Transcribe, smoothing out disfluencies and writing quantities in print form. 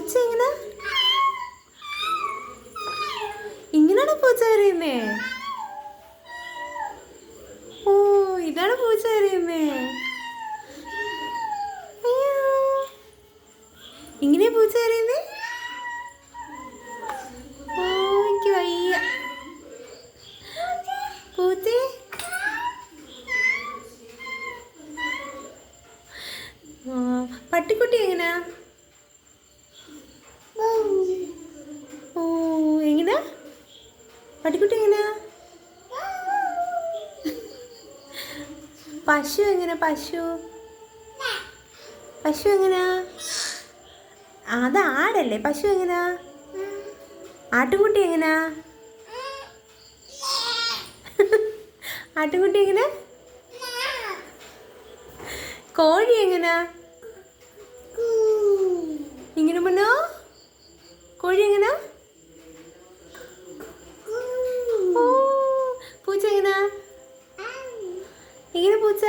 പൂച്ച എങ്ങനെ ഇങ്ങനെയാണ് പൂച്ച കരയുന്നേ? ഓ, ഇതാണ് പൂച്ച കരയുന്നേ. അയ്യോ, ഇങ്ങനെയാ പൂച്ച കരയുന്നേ? ഓ, എനിക്ക് വയ്യ. പൂച്ചേ, പട്ടിക്കുട്ടി എങ്ങനാ? ഓ, എങ്ങനാ പട്ടിക്കുട്ടി എങ്ങനാ? പശു എങ്ങനെ? പശു പശു എങ്ങനാ? അത് ആടല്ലേ. പശു എങ്ങനാ? ആട്ടുകുട്ടി എങ്ങനാ? ആട്ടുകുട്ടി എങ്ങനെ? കോഴി എങ്ങനാ? ഇങ്ങനെ മുന്നോ? കോഴി എങ്ങനാ? ഓ, പൂച്ച എങ്ങനാ? ഇങ്ങനെ പൂച്ച